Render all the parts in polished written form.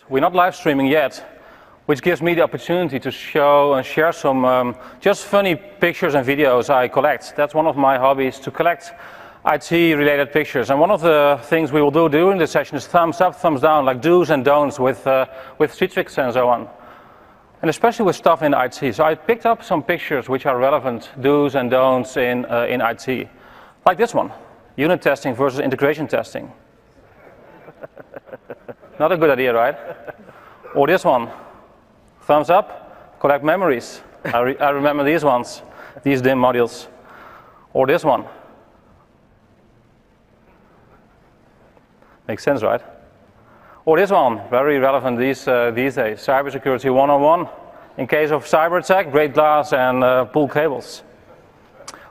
We're not live streaming yet, which gives me the opportunity to show and share some just funny pictures and videos I collect. That's one of my hobbies, to collect IT-related pictures. And one of the things we will do during this session is thumbs up, thumbs down, like do's and don'ts with Citrix and so on. And especially with stuff in IT. So I picked up some pictures which are relevant do's and don'ts in IT. Like this one, unit testing versus integration testing. Not a good idea, right? Or this one, thumbs up, collect memories. I remember these ones, these DIM modules. Or this one. Makes sense, right? Or this one, very relevant these days, cybersecurity 101. In case of cyber attack, break glass and pull cables.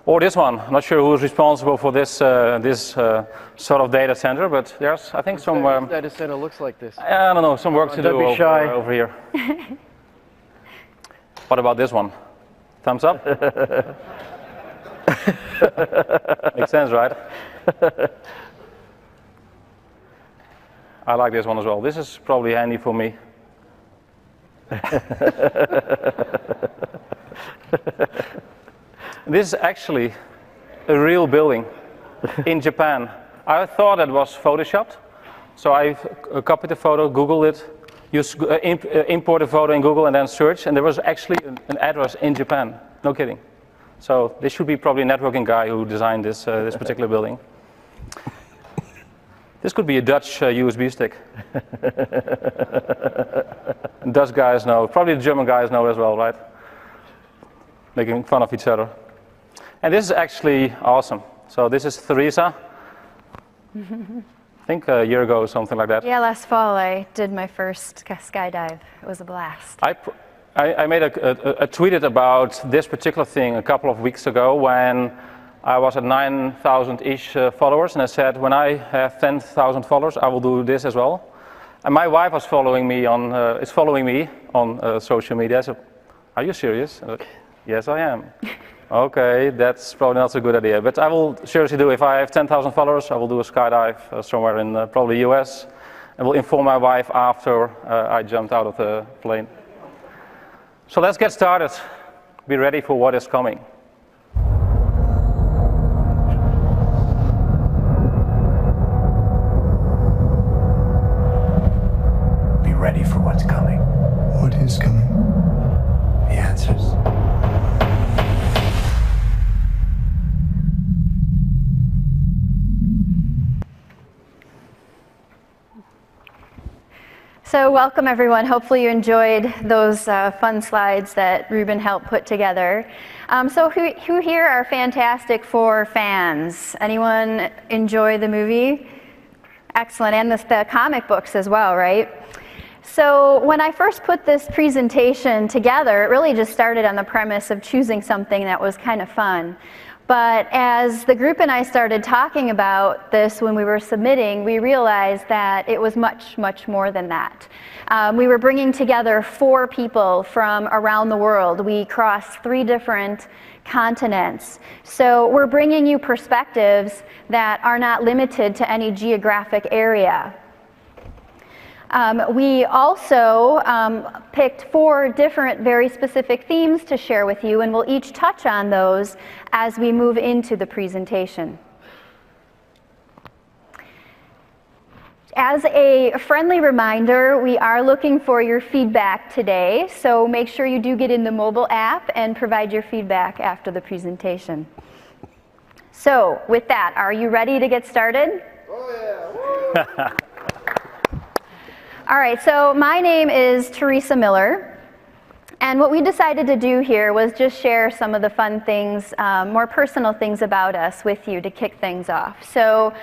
Or this one, not sure who's responsible for this sort of data center, but there's, I think, some... data center looks like this. I don't know, some work to do over here. What about this one? Thumbs up? Makes sense, right? I like this one as well. This is probably handy for me. This is actually a real building in Japan. I thought it was photoshopped, so I copied the photo, Googled it, import the photo in Google and then search, and there was actually an address in Japan. No kidding. So this should be probably a networking guy who designed this particular building. This could be a Dutch USB stick. Dutch guys know, probably the German guys know as well, right? Making fun of each other. And this is actually awesome. So this is THERESA. I think a year ago or something like that. Yeah, last fall I did my first skydive. It was a blast. I made a tweeted about this particular thing a couple of weeks ago when I was at 9,000-ish followers, and I said, when I have 10,000 followers, I will do this as well. And my wife was following me on social media. So, are you serious? Yes, I am. Okay, that's probably not a good idea, but I will seriously do. If I have 10,000 followers, I will do a skydive somewhere in probably US, and will inform my wife after I jumped out of the plane. So let's get started. Be ready for what is coming. Be ready for what's coming. What is coming? The answers. So welcome everyone. Hopefully you enjoyed those fun slides that Ruben helped put together. So who here are fantastic for fans? Anyone enjoy the movie? Excellent, and the comic books as well, right? So when I first put this presentation together, it really just started on the premise of choosing something that was kind of fun. But as the group and I started talking about this when we were submitting, we realized that it was much, much more than that. We were bringing together 4 people from around the world. We crossed 3 different continents. So we're bringing you perspectives that are not limited to any geographic area. We also picked 4 different, very specific themes to share with you, and we'll each touch on those as we move into the presentation. As a friendly reminder, we are looking for your feedback today, so make sure you do get in the mobile app and provide your feedback after the presentation. So, with that, are you ready to get started? Oh yeah! All right, so my name is THERESA Miller, and what we decided to do here was just share some of the fun things, more personal things about us with you to kick things off. So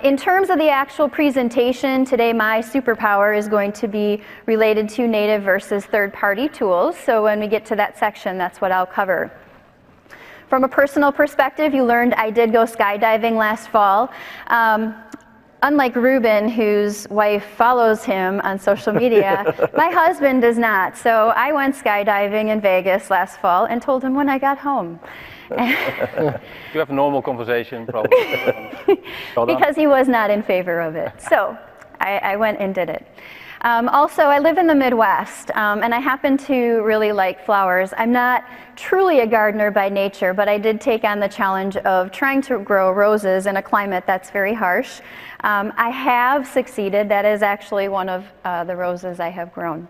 in terms of the actual presentation, today my superpower is going to be related to native versus third-party tools, so when we get to that section, that's what I'll cover. From a personal perspective, you learned I did go skydiving last fall. Unlike Ruben, whose wife follows him on social media, my husband does not. So I went skydiving in Vegas last fall and told him when I got home. You have a normal conversation, probably. Because he was not in favor of it. So I went and did it. Also, I live in the Midwest, and I happen to really like flowers. I'm not truly a gardener by nature, but I did take on the challenge of trying to grow roses in a climate that's very harsh. I have succeeded. That is actually one of the roses I have grown.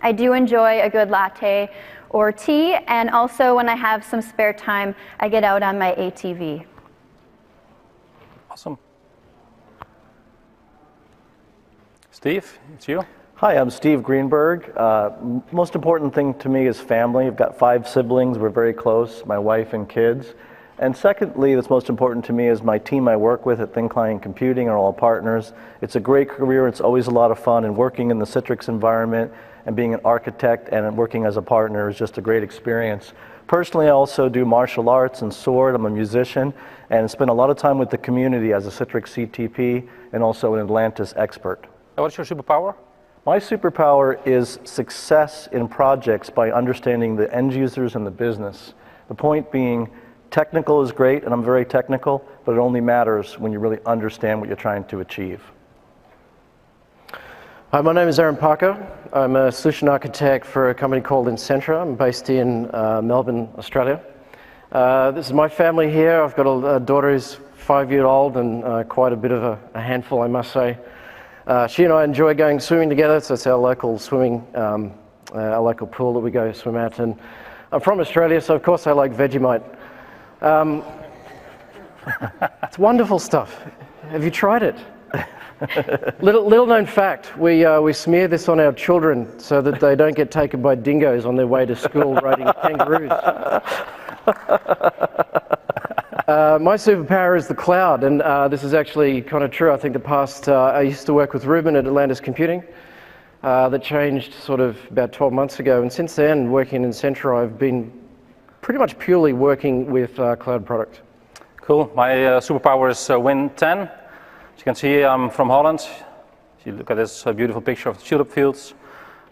I do enjoy a good latte or tea, and also when I have some spare time, I get out on my ATV. Awesome. Steve, it's you. Hi, I'm Steve Greenberg. Most important thing to me is family. I've got 5 siblings. We're very close, my wife and kids. And secondly, that's most important to me is my team I work with at Thin Client Computing are all partners. It's a great career. It's always a lot of fun, and working in the Citrix environment and being an architect and working as a partner is just a great experience. Personally, I also do martial arts and sword. I'm a musician and spend a lot of time with the community as a Citrix CTP and also an Atlantis expert. What's your superpower? My superpower is success in projects by understanding the end users and the business. The point being, technical is great, and I'm very technical, but it only matters when you really understand what you're trying to achieve. Hi, my name is Aaron Parker. I'm a solution architect for a company called Incentra. I'm based in Melbourne, Australia. This is my family here. I've got a daughter who's 5-year-old and quite a bit of a handful, I must say. She and I enjoy going swimming together, so it's our local swimming, our local pool that we go swim at. And I'm from Australia, so of course I like Vegemite. It's wonderful stuff. Have you tried it? Little known fact, we smear this on our children so that they don't get taken by dingoes on their way to school riding kangaroos. My superpower is the cloud, and this is actually kind of true. I think I used to work with Ruben at Atlantis Computing. That changed sort of about 12 months ago, and since then, working in Incentra, I've been pretty much purely working with cloud product. Cool. My superpower is Win 10. As you can see, I'm from Holland. If you look at this beautiful picture of the tulip fields.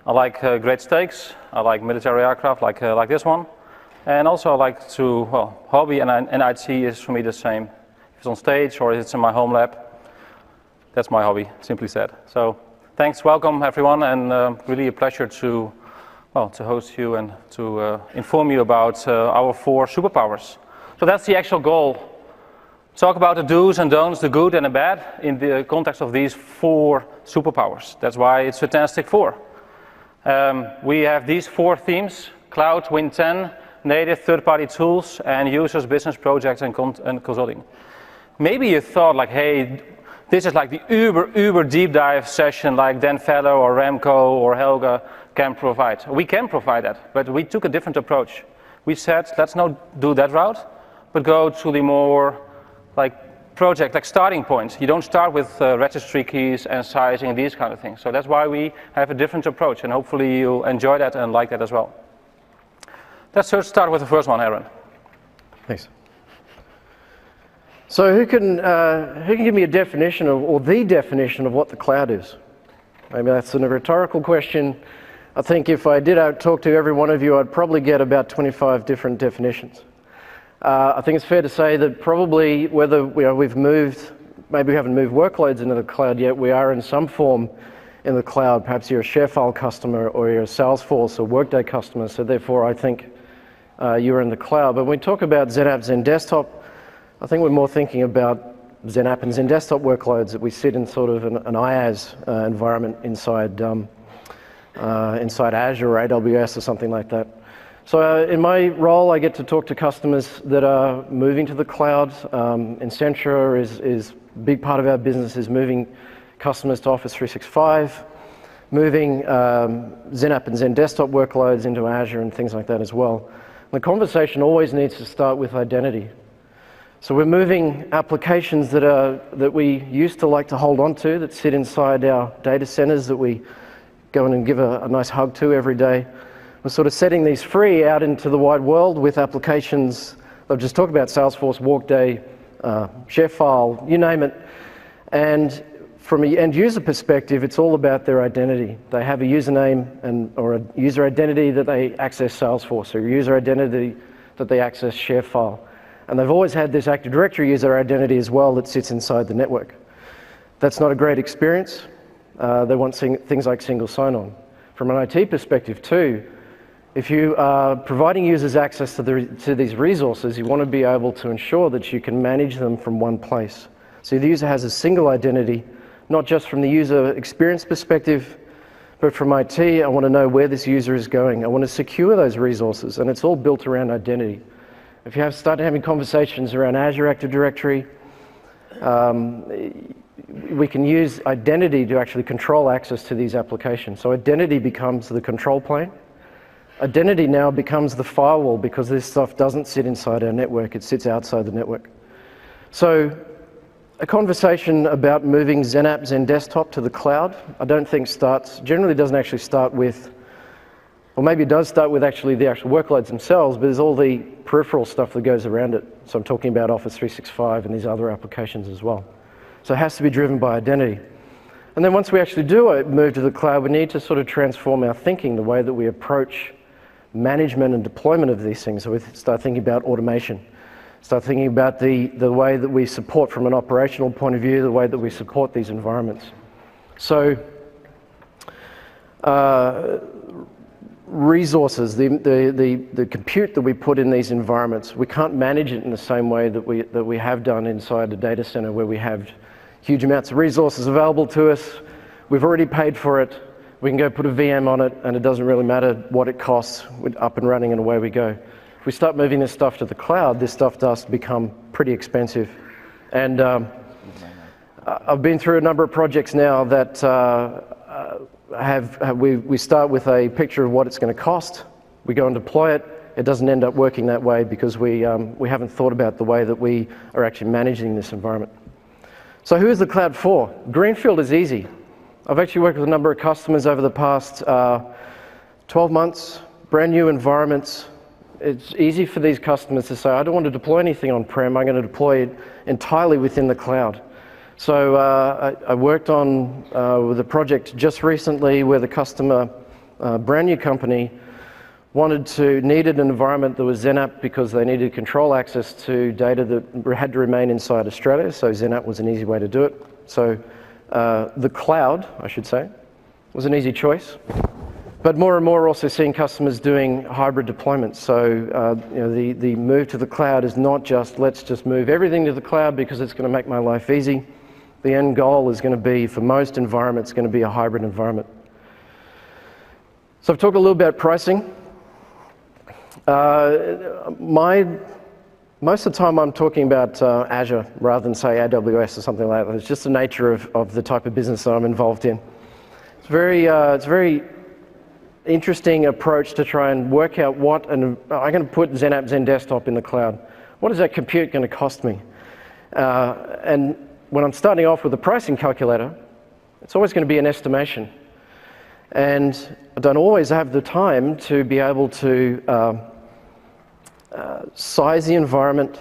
I like great steaks. I like military aircraft, like this one. And also I like to, well, hobby and IT is for me the same. If it's on stage or if it's in my home lab, that's my hobby, simply said. So thanks, welcome everyone, and really a pleasure to host you and to inform you about our 4 superpowers. So that's the actual goal. Talk about the do's and don'ts, the good and the bad, in the context of these 4 superpowers. That's why it's Fantastic 4. We have these 4 themes: cloud, Win 10, native third-party tools, and users, business projects, and consulting. Maybe you thought like, hey, this is like the uber deep dive session like Dan Feller or Remco or Helga can provide. We can provide that, but we took a different approach. We said, let's not do that route, but go to the more like project, like starting point. You don't start with registry keys and sizing and these kind of things. So that's why we have a different approach, and hopefully you'll enjoy that and like that as well. Let's start with the first one, Aaron. Thanks. So who can give me a definition or the definition of what the cloud is? Maybe that's a rhetorical question. I think if I did talk to every one of you, I'd probably get about 25 different definitions. I think it's fair to say that probably whether we've moved, maybe we haven't moved workloads into the cloud yet, we are in some form in the cloud. Perhaps you're a ShareFile customer or you're a Salesforce or Workday customer, so therefore I think you're in the cloud. But when we talk about XenApp, XenDesktop, I think we're more thinking about XenApp and XenDesktop workloads that we sit in sort of an IaaS environment inside Azure or AWS or something like that. So in my role, I get to talk to customers that are moving to the cloud. Incentra is a big part of our business is moving customers to Office 365, moving XenApp and XenDesktop workloads into Azure and things like that as well. The conversation always needs to start with identity. So we're moving applications that we used to like to hold on to, that sit inside our data centers that we go in and give a nice hug to every day. We're sort of setting these free out into the wide world with applications. I've just talked about Salesforce, Workday, ShareFile, you name it. And from an end user perspective, it's all about their identity. They have a username or a user identity that they access Salesforce, or a user identity that they access ShareFile. And they've always had this Active Directory user identity as well that sits inside the network. That's not a great experience. They want things like single sign-on. From an IT perspective too, if you are providing users access to these resources, you want to be able to ensure that you can manage them from one place. So the user has a single identity, not just from the user experience perspective, but from IT, I want to know where this user is going. I want to secure those resources, and it's all built around identity. If you started having conversations around Azure Active Directory, we can use identity to actually control access to these applications. So identity becomes the control plane. Identity now becomes the firewall because this stuff doesn't sit inside our network, it sits outside the network. So a conversation about moving XenApp, XenDesktop to the cloud, I don't think generally doesn't actually start with, or maybe it does start with actually the actual workloads themselves, but there's all the peripheral stuff that goes around it. So I'm talking about Office 365 and these other applications as well. So it has to be driven by identity. And then once we actually do move to the cloud, we need to sort of transform our thinking, the way that we approach management and deployment of these things. So we start thinking about automation. Start thinking about the way that we support from an operational point of view, the way that we support these environments. So resources, the compute that we put in these environments, we can't manage it in the same way that we have done inside a data center where we have huge amounts of resources available to us. We've already paid for it. We can go put a VM on it, and it doesn't really matter what it costs. We're up and running, and away we go. If we start moving this stuff to the cloud, this stuff does become pretty expensive. And I've been through a number of projects now that we start with a picture of what it's going to cost. We go and deploy it. It doesn't end up working that way because we haven't thought about the way that we are actually managing this environment. So who is the cloud for? Greenfield is easy. I've actually worked with a number of customers over the past 12 months, brand new environments. It's easy for these customers to say, I don't want to deploy anything on-prem, I'm going to deploy it entirely within the cloud. So I worked on with a project just recently where the customer, brand new company, needed an environment that was XenApp because they needed control access to data that had to remain inside Australia, so XenApp was an easy way to do it. So the cloud, I should say, was an easy choice. But more and more we're also seeing customers doing hybrid deployments. So the move to the cloud is not just, let's just move everything to the cloud because it's going to make my life easy. The end goal is going to be, for most environments, going to be a hybrid environment. So I've talked a little about pricing. Most of the time I'm talking about Azure rather than, say, AWS or something like that. It's just the nature of the type of business that I'm involved in. It's very interesting approach to try and work out I'm going to put XenApp, XenDesktop in the cloud. What is that compute going to cost me? And when I'm starting off with a pricing calculator, it's always going to be an estimation. And I don't always have the time to be able to size the environment,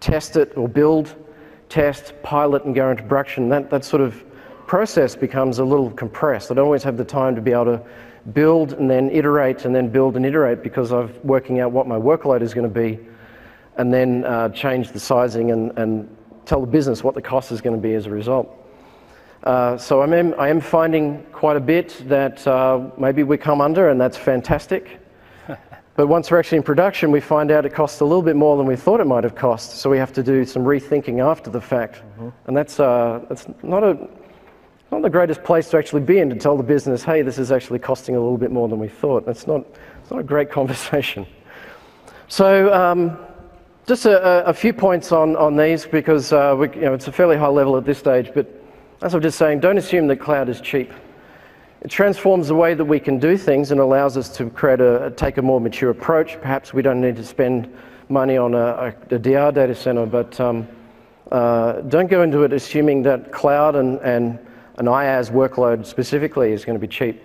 test it, or build, test, pilot, and go into production. That sort of process becomes a little compressed. I don't always have the time to be able to build and then iterate and then build and iterate because I'm working out what my workload is going to be and then change the sizing and tell the business what the cost is going to be as a result. So I am finding quite a bit that maybe we come under, and that's fantastic. But once we're actually in production, we find out it costs a little bit more than we thought it might have cost. So we have to do some rethinking after the fact. Mm-hmm. And that's not the greatest place to actually be in, to tell the business, hey, this is actually costing a little bit more than we thought. It's not a great conversation. So just a few points on these because it's a fairly high level at this stage. But as I'm just saying, don't assume that cloud is cheap. It transforms the way that we can do things and allows us to take a more mature approach. Perhaps we don't need to spend money on a DR data center, but don't go into it assuming that cloud and an IaaS workload specifically is going to be cheap.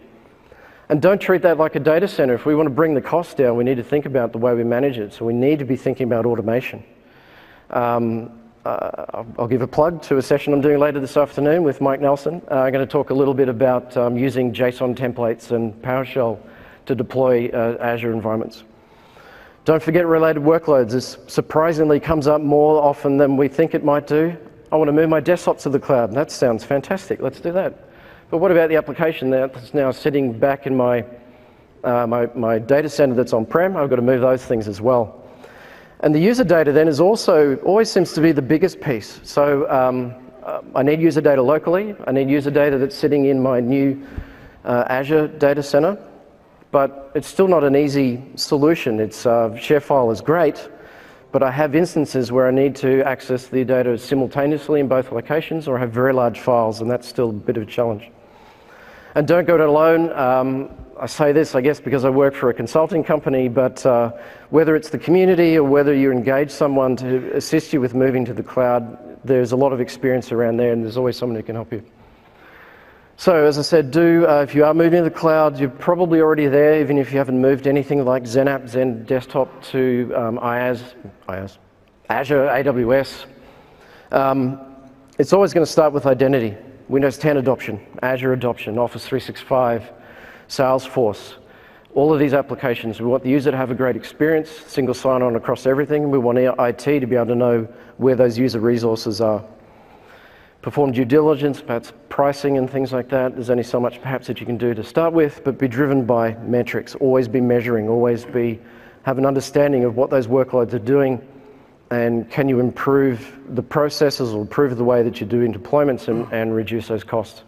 And don't treat that like a data center. If we want to bring the cost down, we need to think about the way we manage it. So we need to be thinking about automation. I'll give a plug to a session I'm doing later this afternoon with Mike Nelson. I'm going to talk a little bit about using JSON templates and PowerShell to deploy Azure environments. Don't forget related workloads. This surprisingly comes up more often than we think it might do. I want to move my desktop to the cloud. That sounds fantastic. Let's do that. But what about the application that's now sitting back in my my data center that's on-prem? I've got to move those things as well. And the user data then is also always seems to be the biggest piece. So I need user data locally. I need user data that's sitting in my new Azure data center. But it's still not an easy solution. It's share file is great, but I have instances where I need to access the data simultaneously in both locations, or I have very large files, and that's still a bit of a challenge. And don't go it alone. I say this, I guess, because I work for a consulting company, but whether it's the community or whether you engage someone to assist you with moving to the cloud, there's a lot of experience around there, and there's always someone who can help you. So, as I said, if you are moving to the cloud, you're probably already there, even if you haven't moved anything like XenApp, Zen Desktop to Azure, AWS. It's always going to start with identity. Windows 10 adoption, Azure adoption, Office 365, Salesforce. All of these applications, we want the user to have a great experience, single sign-on across everything. We want IT to be able to know where those user resources are. Perform due diligence, perhaps pricing and things like that. There's only so much perhaps that you can do to start with, but be driven by metrics. Always be measuring, always have an understanding of what those workloads are doing, and can you improve the processes or improve the way that you're doing deployments and reduce those costs.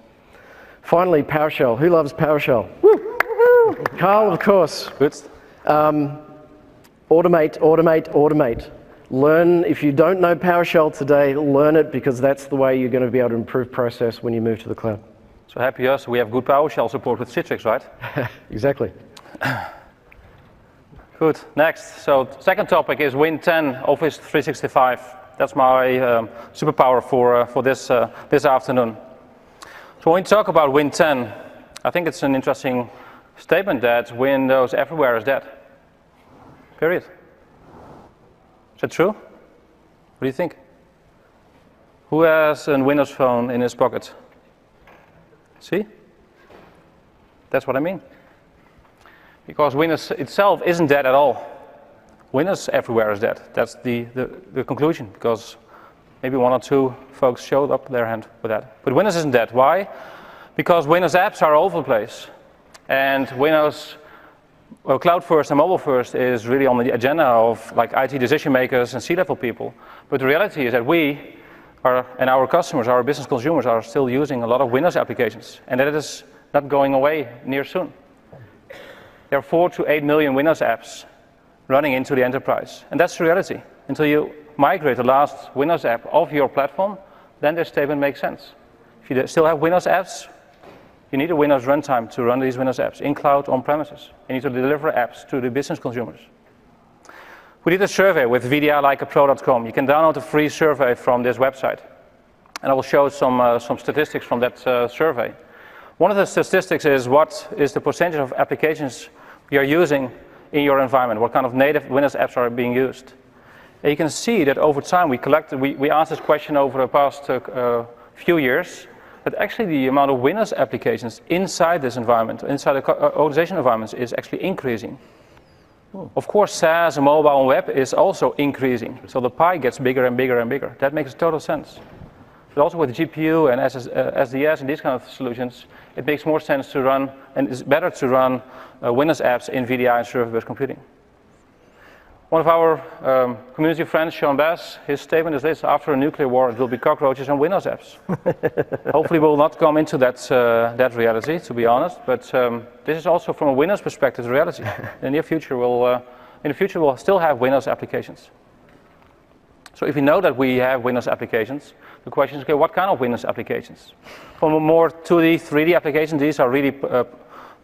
Finally, PowerShell. Who loves PowerShell? Woo! Carl, of course. Good. Automate, automate, automate. Learn, if you don't know PowerShell today, learn it, because that's the way you're going to be able to improve process when you move to the cloud. So happy us, we have good PowerShell support with Citrix, right? Exactly. Good, next. So second topic is Win 10, Office 365. That's my superpower for this afternoon. So when we talk about Win 10, I think it's an interesting statement that Windows everywhere is dead. Period. Is that true? What do you think? Who has a Windows phone in his pocket? See? That's what I mean. Because Windows itself isn't dead at all. Windows everywhere is dead. That's the conclusion, because maybe one or two folks showed up their hand with that. But Windows isn't dead. Why? Because Windows apps are all over the place. And Windows Cloud first and mobile first is really on the agenda of like IT decision makers and C-level people. But the reality is that we and our customers, our business consumers, are still using a lot of Windows applications. And that is not going away near soon. There are 4 to 8 million Windows apps running into the enterprise. And that's the reality. Until you migrate the last Windows app off your platform, then this statement makes sense. If you still have Windows apps, you need a Windows runtime to run these Windows apps in cloud, on premises. You need to deliver apps to the business consumers. We did a survey with VDI-like-a-pro.com. You can download a free survey from this website. And I will show some statistics from that survey. One of the statistics is what is the percentage of applications you are using in your environment, what kind of native Windows apps are being used. And you can see that over time we asked this question over the past few years, that actually the amount of Windows applications inside this environment, inside the organization environments, is actually increasing. Of course, SaaS and mobile and web is also increasing. So the pie gets bigger and bigger and bigger. That makes total sense. But also with GPU and SDS and these kind of solutions, it makes more sense to run, and it's better to run Windows apps in VDI and server-based computing. One of our community friends, Sean Bass, his statement is this: after a nuclear war, it will be cockroaches and Windows apps. Hopefully we'll not come into that reality, to be honest, but this is also from a Windows perspective the reality. In the near future, we'll still have Windows applications. So if we know that we have Windows applications, the question is, okay, what kind of Windows applications? From a more 2D, 3D applications, these are really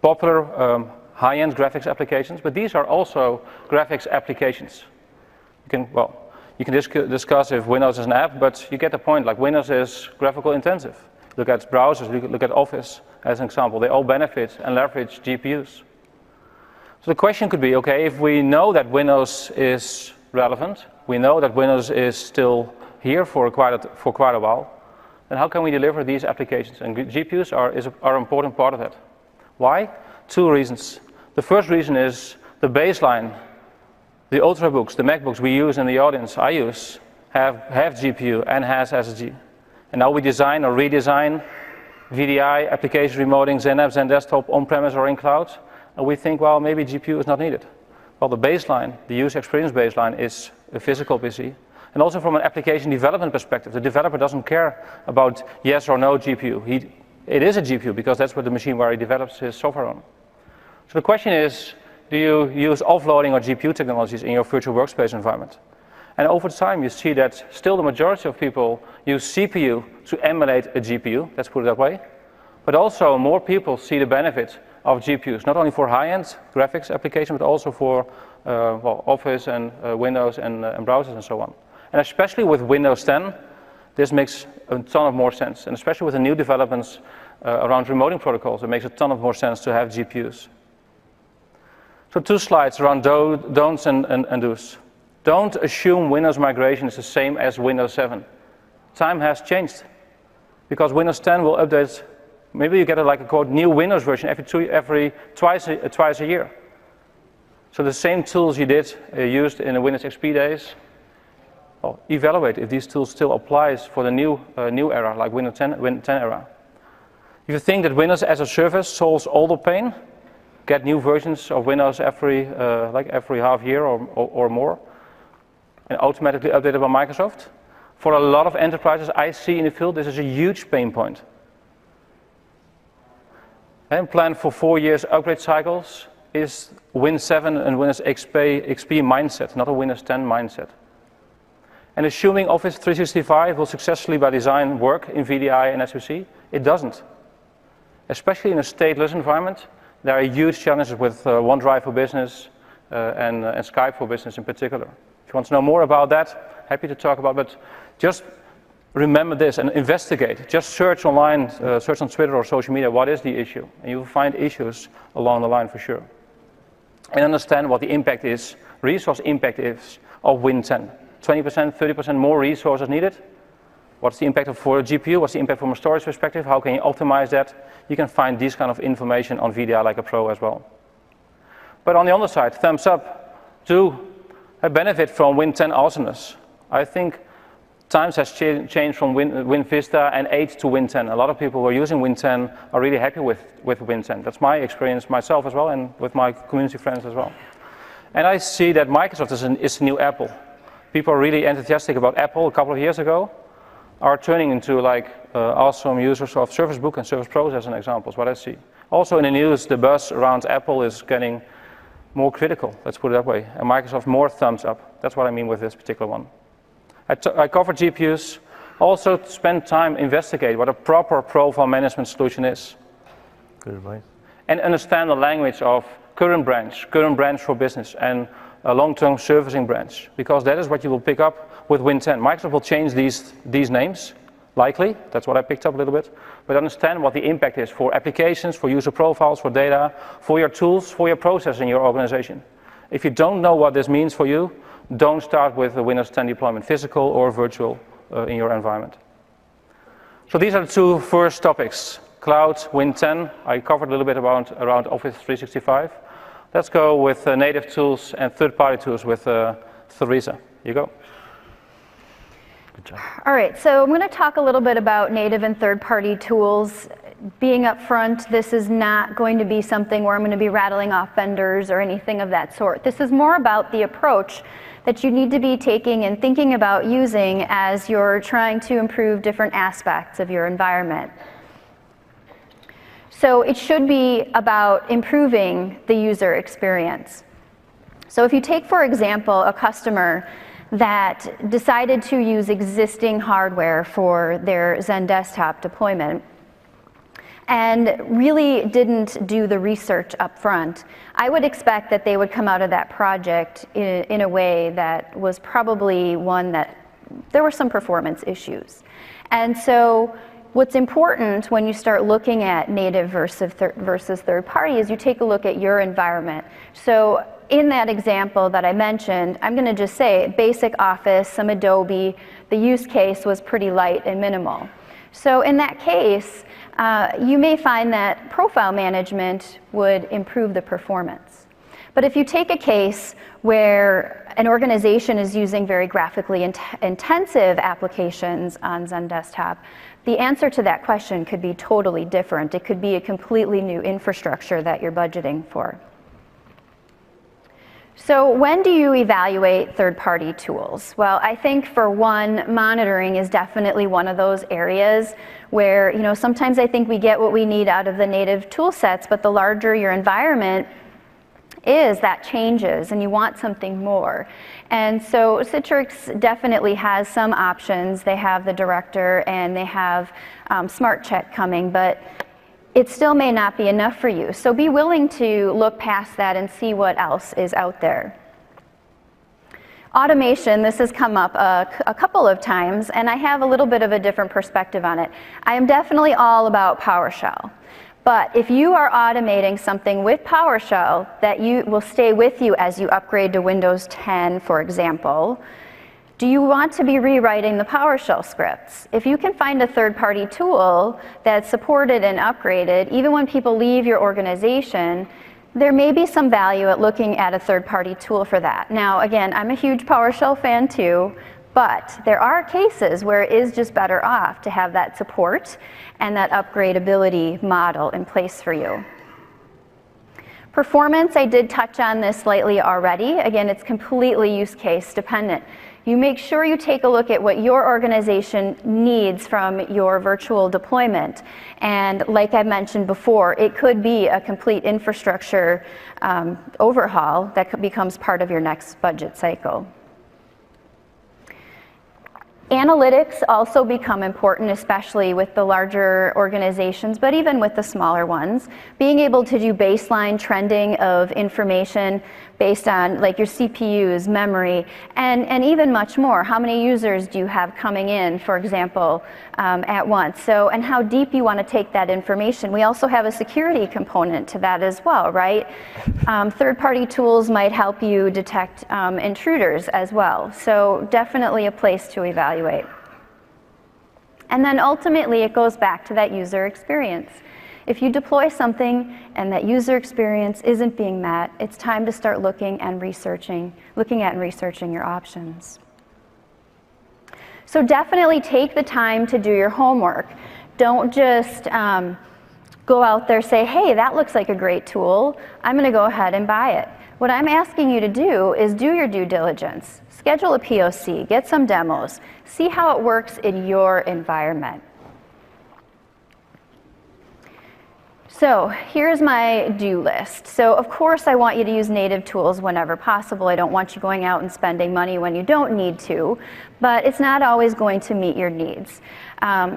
popular high-end graphics applications, but these are also graphics applications. You can discuss if Windows is an app, but you get the point. Like, Windows is graphical intensive. Look at browsers, look at Office as an example. They all benefit and leverage GPUs. So the question could be, okay, if we know that Windows is relevant, we know that Windows is still here for quite a while, then how can we deliver these applications? And GPUs are an important part of that. Why? 2 reasons. The first reason is the baseline. The Ultrabooks, the MacBooks we use in the audience, I use, have GPU and has SSD. And now we design or redesign VDI, application remoting, XenApp, XenDesktop, on-premise or in cloud, and we think, well, maybe GPU is not needed. Well, the baseline, the user experience baseline, is a physical PC. And also from an application development perspective, the developer doesn't care about yes or no GPU. It is a GPU because that's what the machine where he develops his software on. So the question is, do you use offloading or GPU technologies in your virtual workspace environment? And over time, you see that still the majority of people use CPU to emulate a GPU, let's put it that way. But also more people see the benefit of GPUs, not only for high-end graphics applications, but also for well, Office and Windows and browsers and so on. And especially with Windows 10, this makes a ton of more sense. And especially with the new developments around remoting protocols, it makes a ton of more sense to have GPUs. So 2 slides around don'ts and do's. Don't assume Windows migration is the same as Windows 7. Time has changed. Because Windows 10 will update, maybe you get like a quote, new Windows version twice a year. So the same tools you used in the Windows XP days, well, evaluate if these tools still applies for the new era, like Windows 10 era. If you think that Windows as a service solves all the pain, get new versions of Windows every half year or more, and automatically updated by Microsoft. For a lot of enterprises I see in the field, this is a huge pain point. And plan for 4 years upgrade cycles is Win 7 and Windows XP mindset, not a Windows 10 mindset. And assuming Office 365 will successfully by design work in VDI and SOC, it doesn't. Especially in a stateless environment, there are huge challenges with OneDrive for Business and Skype for Business in particular. If you want to know more about that, happy to talk about it, but just remember this and investigate. Just search online, search on Twitter or social media, what is the issue? And you will find issues along the line for sure. And understand what the impact is, resource impact is of Win 10. 20%, 30% more resources needed. What's the impact for a GPU? What's the impact from a storage perspective? How can you optimize that? You can find this kind of information on VDI like a pro as well. But on the other side, thumbs up to a benefit from Win 10 awesomeness. I think times has changed from Win Vista and 8 to Win 10. A lot of people who are using Win 10 are really happy with Win 10. That's my experience myself as well, and with my community friends as well. And I see that Microsoft is the new Apple. People are really enthusiastic about Apple a couple of years ago, are turning into like awesome users of Surface Book and Surface Pros as an example, is what I see. Also in the news, the buzz around Apple is getting more critical, let's put it that way, and Microsoft more thumbs up. That's what I mean with this particular one. I covered GPUs, also spend time investigate what a proper profile management solution is. Good advice. And understand the language of current branch for business, and a long-term servicing branch, because that is what you will pick up with Win 10. Microsoft will change these names, likely, that's what I picked up a little bit, but understand what the impact is for applications, for user profiles, for data, for your tools, for your process in your organization. If you don't know what this means for you, don't start with a Windows 10 deployment, physical or virtual in your environment. So these are the 2 first topics, cloud, Win 10. I covered a little bit around Office 365. Let's go with native tools and third-party tools with THERESA. Here you go. Good job. All right, so I'm going to talk a little bit about native and third-party tools. Being upfront, this is not going to be something where I'm going to be rattling off vendors or anything of that sort. This is more about the approach that you need to be taking and thinking about using as you're trying to improve different aspects of your environment. So it should be about improving the user experience. So if you take, for example, a customer that decided to use existing hardware for their XenDesktop deployment and really didn't do the research up front, I would expect that they would come out of that project in a way that was probably one that there were some performance issues. And so what's important when you start looking at native versus third party is you take a look at your environment. So in that example that I mentioned, I'm going to just say basic Office, some Adobe, the use case was pretty light and minimal. So in that case, you may find that profile management would improve the performance. But if you take a case where an organization is using very graphically intensive applications on Zen Desktop, the answer to that question could be totally different. It could be a completely new infrastructure that you're budgeting for. So when do you evaluate third-party tools? Well, I think for one, monitoring is definitely one of those areas where, you know, sometimes I think we get what we need out of the native tool sets, but the larger your environment is, that changes and you want something more. And so Citrix definitely has some options. They have the Director and they have Smart Check coming, but it still may not be enough for you. So be willing to look past that and see what else is out there. Automation, this has come up a couple of times, and I have a little bit of a different perspective on it. I am definitely all about PowerShell. But if you are automating something with PowerShell that will stay with you as you upgrade to Windows 10, for example, do you want to be rewriting the PowerShell scripts? If you can find a third-party tool that's supported and upgraded, even when people leave your organization, there may be some value at looking at a third-party tool for that. Now, again, I'm a huge PowerShell fan too, but there are cases where it is just better off to have that support and that upgradability model in place for you. Performance, I did touch on this slightly already. Again, it's completely use case dependent. You make sure you take a look at what your organization needs from your virtual deployment. And like I mentioned before, it could be a complete infrastructure overhaul that becomes part of your next budget cycle. Analytics also become important, especially with the larger organizations, but even with the smaller ones. Being able to do baseline trending of information based on like your CPUs, memory, and even much more. How many users do you have coming in, for example, at once? So, and how deep you want to take that information. We also have a security component to that as well, right? Third-party tools might help you detect intruders as well. So definitely a place to evaluate. And then ultimately it goes back to that user experience. If you deploy something and that user experience isn't being met, it's time to start looking at and researching your options. So definitely take the time to do your homework. Don't just go out there and say, hey, that looks like a great tool. I'm going to go ahead and buy it. What I'm asking you to do is do your due diligence. Schedule a POC, get some demos, see how it works in your environment. So here's my do list. So of course I want you to use native tools whenever possible. I don't want you going out and spending money when you don't need to, but it's not always going to meet your needs.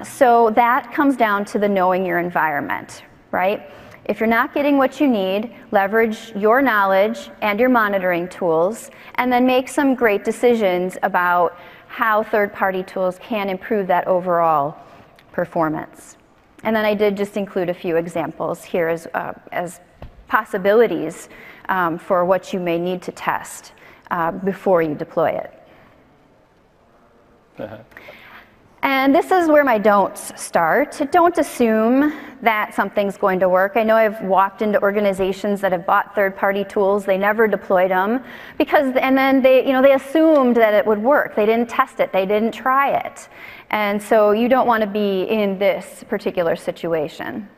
So that comes down to the knowing your environment, right? If you're not getting what you need, leverage your knowledge and your monitoring tools, and then make some great decisions about how third-party tools can improve that overall performance. And then I did just include a few examples here as possibilities for what you may need to test before you deploy it. And this is where my don'ts start. Don't assume that something's going to work. I know I've walked into organizations that have bought third-party tools. They never deployed them and then they assumed that it would work. They didn't test it. They didn't try it. And so you don't want to be in this particular situation.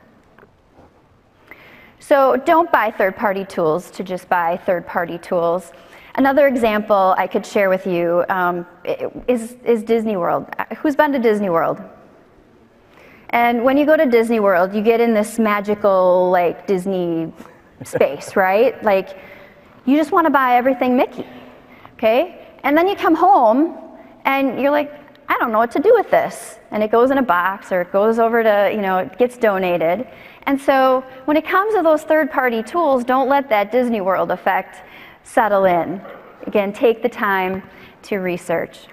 So don't buy third-party tools to just buy third-party tools. Another example I could share with you is Disney World. Who's been to Disney World? And when you go to Disney World, you get in this magical, like, Disney space, right? Like, you just want to buy everything Mickey, okay? And then you come home, and you're like, I don't know what to do with this. And it goes in a box, or it goes over to, it gets donated. And so when it comes to those third-party tools, don't let that Disney World effect settle in. Again, take the time to research.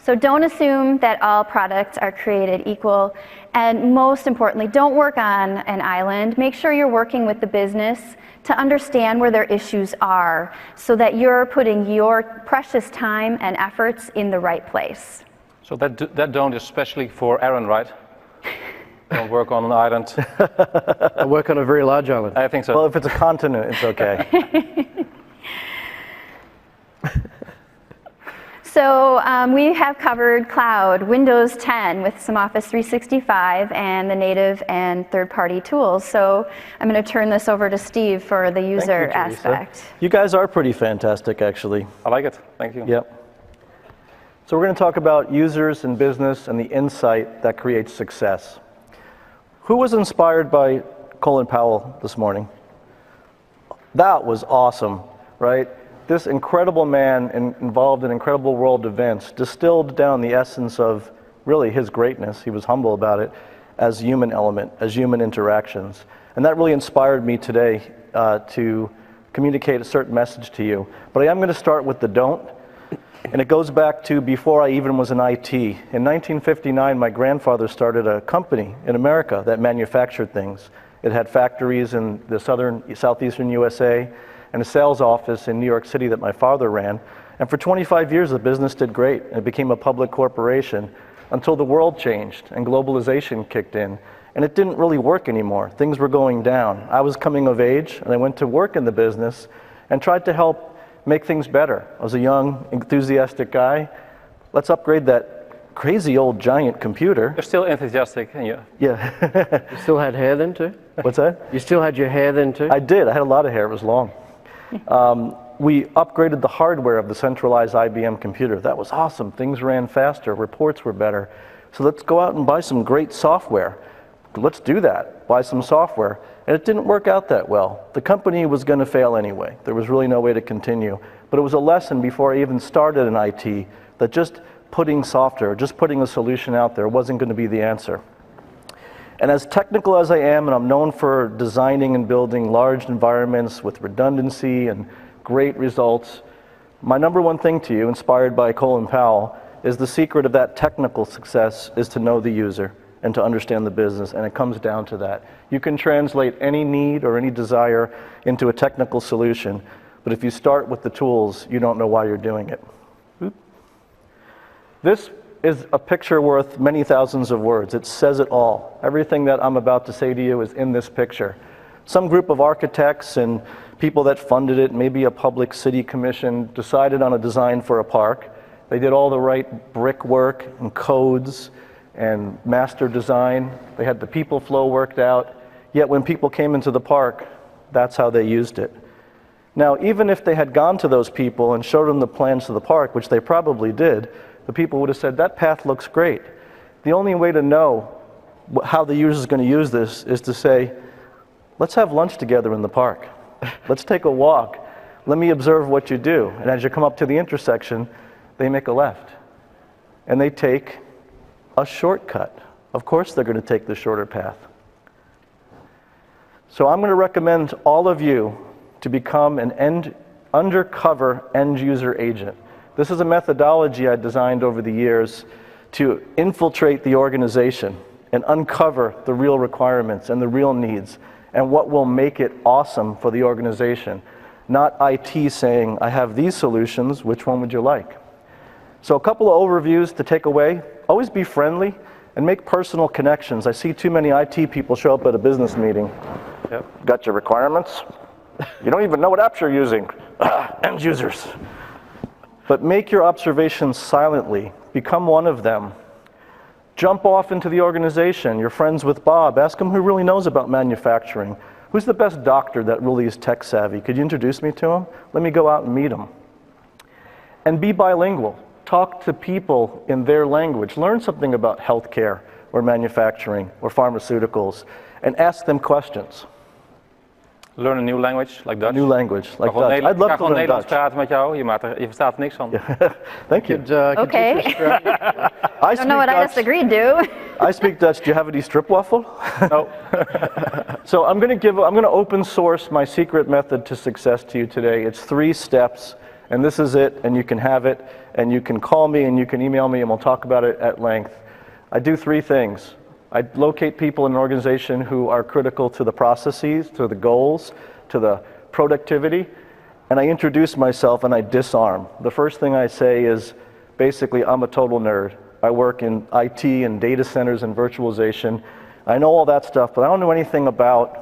So don't assume that all products are created equal. And most importantly, don't work on an island. Make sure you're working with the business to understand where their issues are so that you're putting your precious time and efforts in the right place. So that don't is especially for Aaron, right? Don't work on an island. I work on a very large island. I think so. Well, if it's a continent, it's okay. So we have covered cloud, Windows 10 with some Office 365 and the native and third-party tools. So I'm going to turn this over to Steve for the user aspect. You guys are pretty fantastic, actually. I like it. Thank you. Yep. So we're going to talk about users and business and the insight that creates success. Who was inspired by Colin Powell this morning? That was awesome, right? This incredible man involved in incredible world events distilled down the essence of really his greatness. He was humble about it as human element, as human interactions. And that really inspired me today to communicate a certain message to you. But I am going to start with the don't. And it goes back to before I even was in IT. In 1959, my grandfather started a company in America that manufactured things. It had factories in the southeastern USA, and a sales office in New York City that my father ran. And for 25 years, the business did great. It became a public corporation until the world changed and globalization kicked in. And it didn't really work anymore. Things were going down. I was coming of age, and I went to work in the business and tried to help make things better. I was a young, enthusiastic guy. Let's upgrade that crazy old giant computer. You're still enthusiastic, and Yeah. You still had hair then too? What's that? You still had your hair then too? I did. I had a lot of hair. It was long. We upgraded the hardware of the centralized IBM computer. That was awesome. Things ran faster. Reports were better. So let's go out and buy some great software. Let's do that. Buy some software. And it didn't work out that well. The company was going to fail anyway. There was really no way to continue. But it was a lesson before I even started in IT that just putting software, just putting a solution out there wasn't going to be the answer. And as technical as I am, and I'm known for designing and building large environments with redundancy and great results, my number one thing to you, inspired by Colin Powell, is the secret of that technical success is to know the user and to understand the business, and it comes down to that. You can translate any need or any desire into a technical solution, but if you start with the tools, you don't know why you're doing it. This is a picture worth many thousands of words. It says it all. Everything that I'm about to say to you is in this picture. Some group of architects and people that funded it, maybe a public city commission, decided on a design for a park. They did all the right brickwork and codes and master design. They had the people flow worked out. Yet when people came into the park, that's how they used it. Now, even if they had gone to those people and showed them the plans to the park, which they probably did, the people would have said, that path looks great. The only way to know how the user is going to use this is to say, let's have lunch together in the park. Let's take a walk. Let me observe what you do. And as you come up to the intersection, they make a left. And they take a shortcut. Of course they're going to take the shorter path. So I'm going to recommend all of you to become an undercover end user agent. This is a methodology I designed over the years to infiltrate the organization and uncover the real requirements and the real needs and what will make it awesome for the organization. Not IT saying, I have these solutions, which one would you like? So a couple of overviews to take away. Always be friendly and make personal connections. I see too many IT people show up at a business meeting. Yep. Got your requirements? You don't even know what apps you're using. End users. But make your observations silently. Become one of them. Jump off into the organization. You're friends with Bob. Ask him who really knows about manufacturing. Who's the best doctor that really is tech savvy? Could you introduce me to him? Let me go out and meet him. And be bilingual. Talk to people in their language. Learn something about healthcare or manufacturing or pharmaceuticals and ask them questions. Learn a new language, like Dutch. New language, like Dutch. I'd love to learn Nederlands Dutch. praten met jou, je verstaat er niks van. Thank you. Okay. I don't know what I just agreed to. I speak Dutch. Do you have any stripwaffle? No. So I'm going to open source my secret method to success to you today. It's 3 steps, and this is it, and you can have it, and you can call me, and you can email me, and we'll talk about it at length. I do 3 things. I locate people in an organization who are critical to the processes, to the goals, to the productivity, and I introduce myself and I disarm. The first thing I say is, basically, I'm a total nerd. I work in IT and data centers and virtualization. I know all that stuff, but I don't know anything about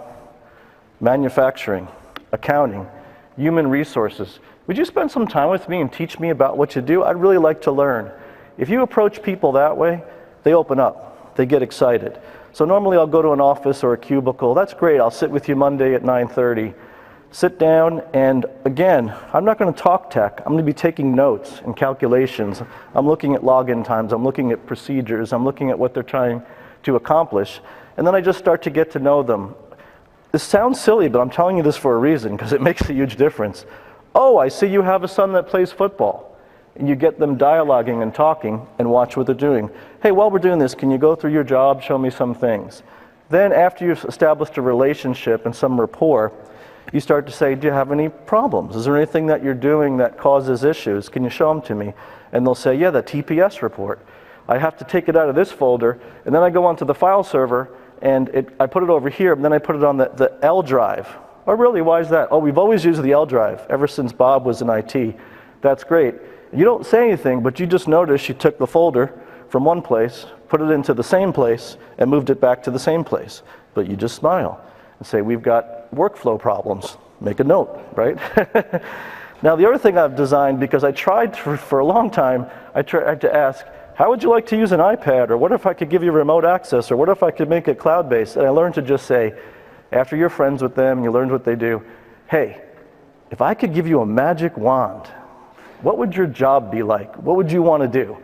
manufacturing, accounting, human resources. would you spend some time with me and teach me about what you do? I'd really like to learn. If you approach people that way, they open up, they get excited. So normally I'll go to an office or a cubicle. That's great, I'll sit with you Monday at 9:30. Sit down, and again, I'm not going to talk tech. I'm going to be taking notes and calculations. I'm looking at login times, I'm looking at procedures, I'm looking at what they're trying to accomplish, and then I just start to get to know them. This sounds silly, but I'm telling you this for a reason, because it makes a huge difference. Oh, I see you have a son that plays football. And you get them dialoguing and talking and watch what they're doing. Hey, while we're doing this, can you go through your job, show me some things? Then after you've established a relationship and some rapport, you start to say, do you have any problems? Is there anything that you're doing that causes issues? Can you show them to me? And they'll say, yeah, the TPS report. I have to take it out of this folder, and then I go onto the file server, and I put it over here, and then I put it on the L drive. Oh, really? Why is that? Oh, we've always used the L drive ever since Bob was in IT. That's great. You don't say anything, but you just notice you took the folder from one place, put it into the same place, and moved it back to the same place. But you just smile and say, we've got workflow problems. Make a note, right? Now, the other thing I've designed, because I tried for a long time, I tried to ask, how would you like to use an iPad? Or what if I could give you remote access? Or what if I could make it cloud-based? And I learned to just say, after you're friends with them and you learned what they do, hey, if I could give you a magic wand, what would your job be like? What would you want to do?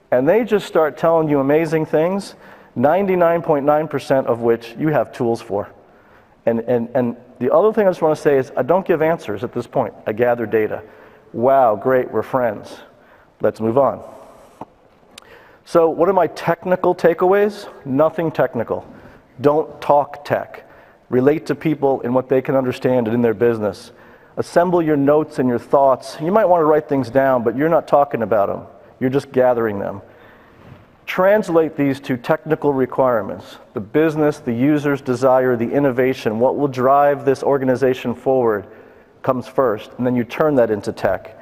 And they just start telling you amazing things, 99.9% of which you have tools for. And the other thing I just want to say is I don't give answers at this point. I gather data. Wow, great, we're friends. Let's move on. So what are my technical takeaways? Nothing technical. Don't talk tech. Relate to people in what they can understand and in their business. Assemble your notes and your thoughts. You might want to write things down, but you're not talking about them. You're just gathering them. Translate these to technical requirements. The business, the user's desire, the innovation, what will drive this organization forward comes first, and then you turn that into tech.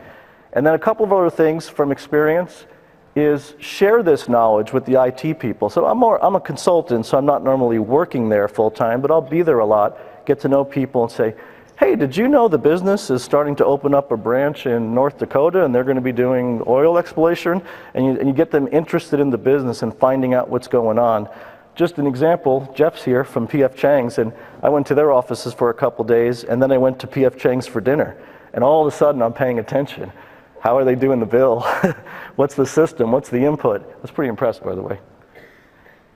And then a couple of other things from experience is share this knowledge with the IT people. So I'm a consultant, so I'm not normally working there full time, but I'll be there a lot, get to know people and say, hey, did you know the business is starting to open up a branch in North Dakota and they're going to be doing oil exploration? And you get them interested in the business and finding out what's going on. Just an example, Jeff's here from P.F. Chang's, and I went to their offices for a couple days, and then I went to P.F. Chang's for dinner. And all of a sudden I'm paying attention. How are they doing the bill? What's the system? What's the input? I was pretty impressed, by the way.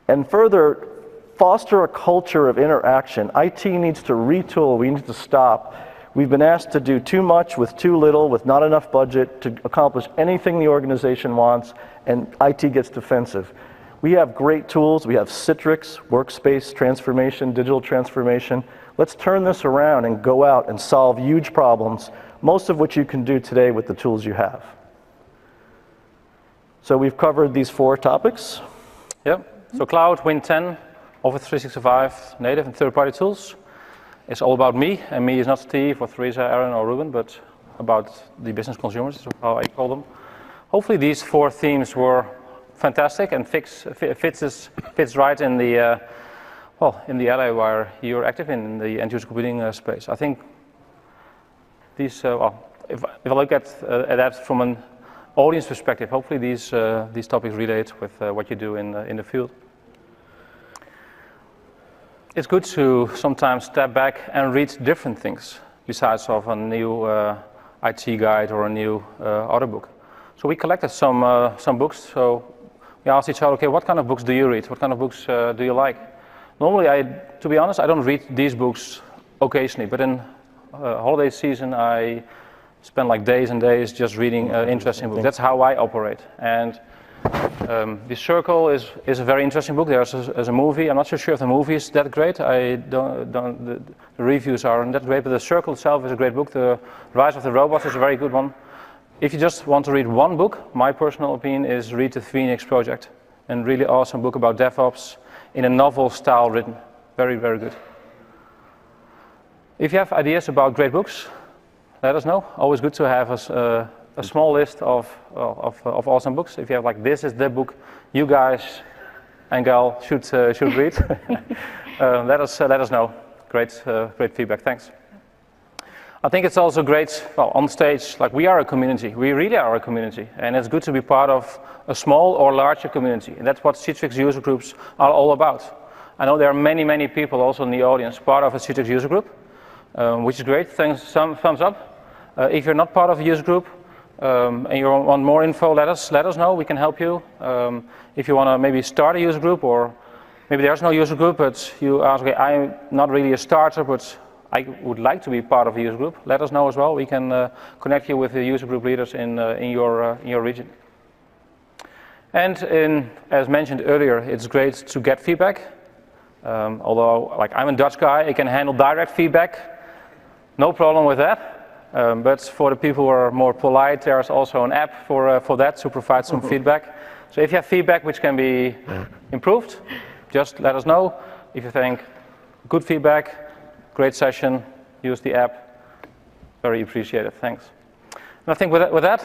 And further, foster a culture of interaction. IT needs to retool. We need to stop. We've been asked to do too much with too little, with not enough budget to accomplish anything the organization wants, and IT gets defensive. We have great tools. We have Citrix, Workspace transformation, digital transformation. Let's turn this around and go out and solve huge problems, most of which you can do today with the tools you have. So we've covered these 4 topics. Yep. So cloud, Win 10, Office 365, native and third-party tools. It's all about me, and me is not Steve or Theresa, Aaron or Ruben, but about the business consumers, is how I call them. Hopefully these 4 themes were fantastic and fits right in the in the area where you're active in the end-user computing space. I think these, if I look at that from an audience perspective, hopefully these topics relate with what you do in the field. It's good to sometimes step back and read different things besides of a new IT guide or a new author book. So we collected some books. So we asked each other, okay, what kind of books do you read? What kind of books do you like? Normally, to be honest, I don't read these books occasionally, but in holiday season, I spend like days and days just reading interesting books. That's how I operate. And The Circle is a very interesting book. There's a movie. I'm not so sure if the movie is that great. The reviews aren't that great, but The Circle itself is a great book. The Rise of the Robots is a very good one. If you just want to read one book, my personal opinion is read the Phoenix Project. A really awesome book about DevOps in a novel style written. Very, very good. If you have ideas about great books, let us know. Always good to have a small list of awesome books. If you have like, this is the book you guys and gal should read, let us know. Great feedback. Thanks. I think it's also great, well, on stage, like we are a community, we really are a community, and it's good to be part of a small or larger community, and that's what Citrix user groups are all about. I know there are many, many people also in the audience part of a Citrix user group, which is great. Thanks, thumbs up. If you're not part of a user group and you want more info, let us know, we can help you. If you want to maybe start a user group, or maybe there's no user group, but you ask, okay, I'm not really a starter, but I would like to be part of a user group, let us know as well. We can connect you with the user group leaders in your region. And as mentioned earlier, it's great to get feedback. Although, like, I'm a Dutch guy, I can handle direct feedback, no problem with that. But for the people who are more polite, there's also an app for that to provide some feedback. So if you have feedback which can be improved, just let us know. If you think good feedback, great session, use the app, very appreciated, thanks. And I think with that,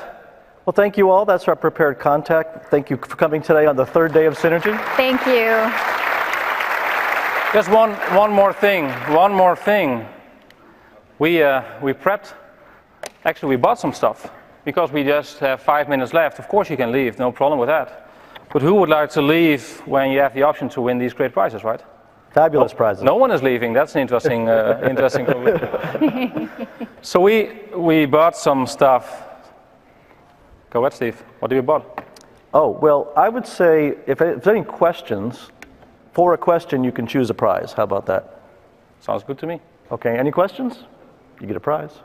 well, thank you all. That's our prepared contact. Thank you for coming today on the third day of Synergy. Thank you. Just one more thing. We prepped, actually we bought some stuff, because we just have 5 minutes left. Of course you can leave, no problem with that. But who would like to leave when you have the option to win these great prizes, right? Fabulous prizes. No one is leaving. That's an interesting, interesting problem. So we bought some stuff. Go ahead, Steve. What did you bought? Oh, well, I would say if there's any questions, for a question you can choose a prize. How about that? Sounds good to me. Okay. Any questions? You get a prize.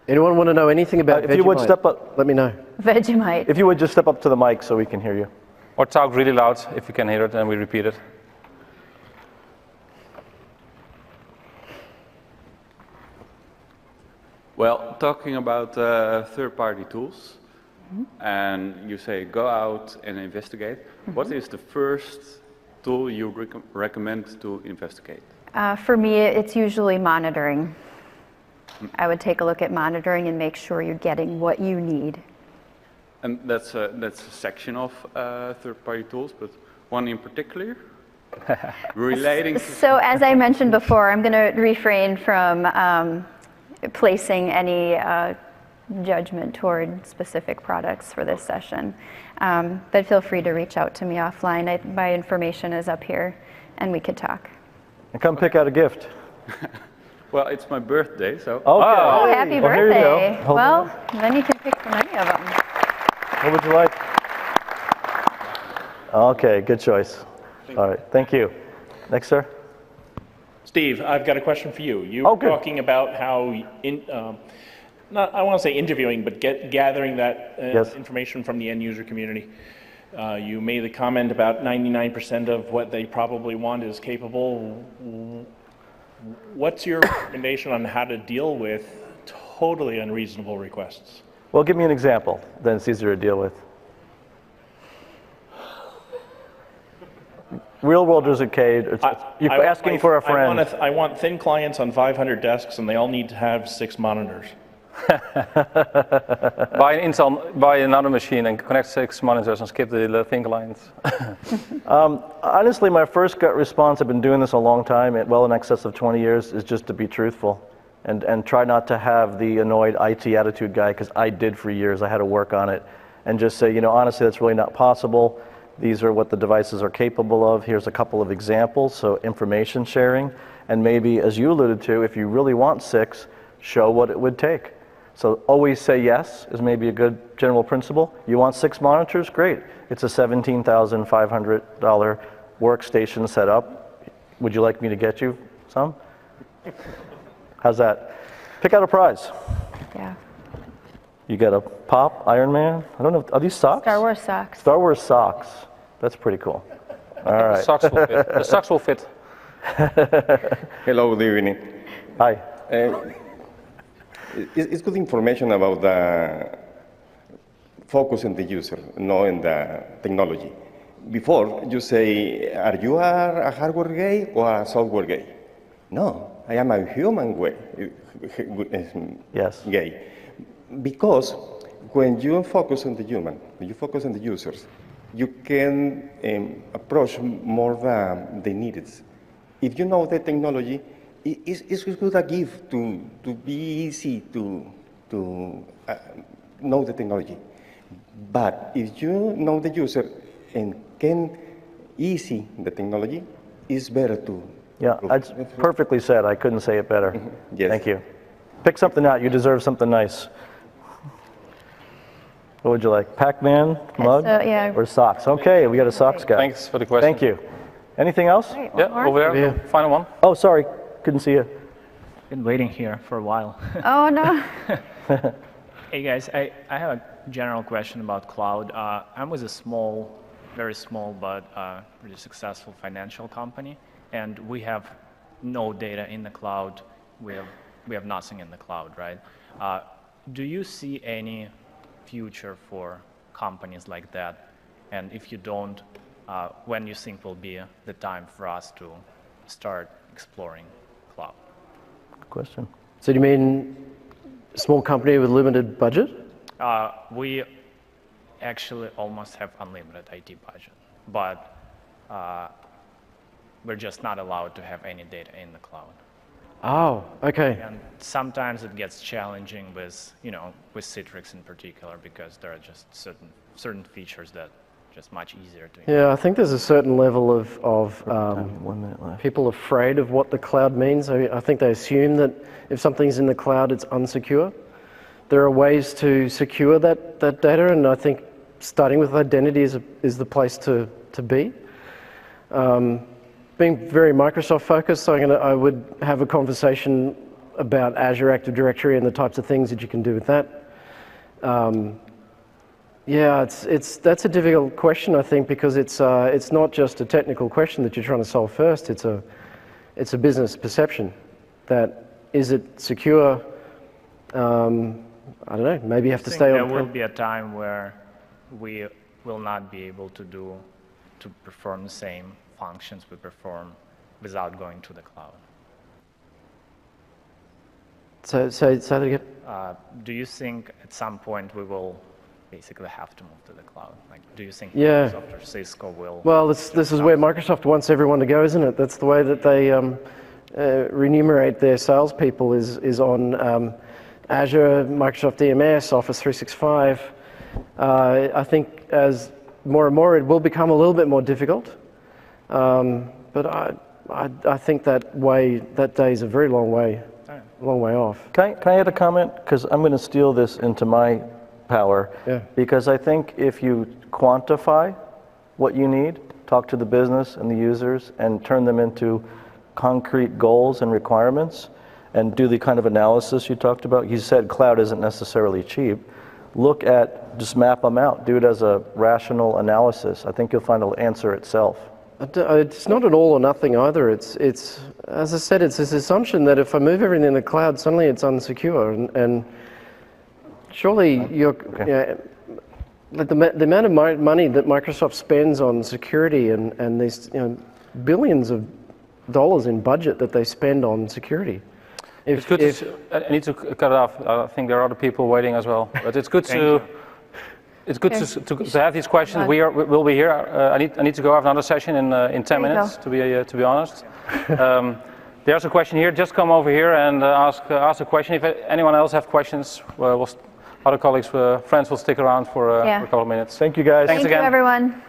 Anyone want to know anything about Vegemite? If you would step up, let me know. Vegemite. If you would just step up to the mic so we can hear you. Or talk really loud if you can hear it, and we repeat it. Well, talking about third-party tools, and you say go out and investigate, what is the first tool you recommend to investigate? For me, it's usually monitoring. I would take a look at monitoring and make sure you're getting what you need. And that's a section of third-party tools, but one in particular? Relating to... So as I mentioned before, I'm going to refrain from placing any judgment toward specific products for this session. But feel free to reach out to me offline. My information is up here, and we could talk. And come pick out a gift. Well, it's my birthday, so... Okay. Oh, happy well, here you birthday. go. Well, then you can pick from any of them. What would you like? Okay, good choice. All right, thank you. Next, sir. Steve, I've got a question for you. You were talking about how, not I want to say interviewing, but gathering that information from the end user community. You made the comment about 99% of what they probably want is capable. What's your recommendation on how to deal with totally unreasonable requests? Well, give me an example, then it's easier to deal with. Real world is okay. You're asking for a friend. I want thin clients on 500 desks, and they all need to have 6 monitors. Buy another machine and connect 6 monitors and skip the thin clients. Honestly, my first gut response, I've been doing this a long time, well in excess of 20 years, is just to be truthful and try not to have the annoyed IT attitude guy, because I did for years. I had to work on it, and just say, honestly, that's really not possible. These are what the devices are capable of. Here's a couple of examples, so information sharing. And maybe, as you alluded to, if you really want 6, show what it would take. So always say yes is maybe a good general principle. You want 6 monitors? Great. It's a $17,500 workstation setup. Would you like me to get you some? How's that? Pick out a prize. Yeah. You got a Pop, Iron Man? I don't know, are these socks? Star Wars socks. Star Wars socks. That's pretty cool. All right. The socks will fit. The socks will fit. Hello, good evening. Hi. It's good information about the focus on the user, not in the technology. Before, you say, are you a hardware guy or a software guy? No, I am a human guy. Because when you focus on the human, when you focus on the users, you can approach more the needs. If you know the technology, it's good a gift to be easy to know the technology. But if you know the user and can easy the technology, it's better to. Yeah, that's perfectly said. I couldn't say it better. Yes. Thank you. Pick something out. You deserve something nice. What would you like? Pac-Man mug yeah. or socks? Okay, we got a socks guy. Thanks for the question. Thank you. Anything else? Great, Yeah, over there, the final one. Oh, sorry. Couldn't see you. Been waiting here for a while. Oh, no. Hey guys, I have a general question about cloud. I'm with a small, very small, but pretty successful financial company, and we have no data in the cloud. We have nothing in the cloud, right? Do you see any future for companies like that? And if you don't, when you think will be the time for us to start exploring cloud? Good question. So do you mean a small company with limited budget? We actually almost have unlimited IT budget, but we're just not allowed to have any data in the cloud. Oh, okay. And sometimes it gets challenging with, with Citrix in particular, because there are just certain features that just much easier to. Yeah, I think there's a certain level of 1 minute left. people afraid of what the cloud means. I think they assume that if something's in the cloud, it's unsecure. There are ways to secure that data, and I think starting with identity is the place to be. Being very Microsoft focused, I would have a conversation about Azure Active Directory and the types of things that you can do with that. Yeah, that's a difficult question, I think, because it's not just a technical question that you're trying to solve first. It's a business perception that is it secure. I don't know. Maybe you have to stay on. There will be a time where we will not be able to perform the same functions we perform without going to the cloud. So that again. Do you think at some point we will basically have to move to the cloud? Like, do you think Yeah. Microsoft or Cisco will? Well, this is where Microsoft wants everyone to go, isn't it? That's the way that they remunerate their salespeople is on Azure, Microsoft DMS, Office 365. I think as more and more, it will become a little bit more difficult. But I think that day is a very long way off. Can I add a comment? Because I'm going to steal this into my power. Yeah. Because I think if you quantify what you need, talk to the business and the users, and turn them into concrete goals and requirements, and do the kind of analysis you talked about. You said cloud isn't necessarily cheap. Look at, just map them out. Do it as a rational analysis. I think you'll find it'll answer itself. It's not an all or nothing either. It's as I said, it's this assumption that if I move everything in the cloud, suddenly it's unsecure. And surely like the amount of money that Microsoft spends on security and these billions of dollars in budget that they spend on security. I need to cut it off. I think there are other people waiting as well. But it's good to have these questions. We'll be here. I need to go have another session in 10 minutes. To be honest. There's a question here. Just come over here and ask a question. If anyone else have questions, other colleagues, friends will stick around for a couple of minutes. Thank you, guys. Thank you, everyone.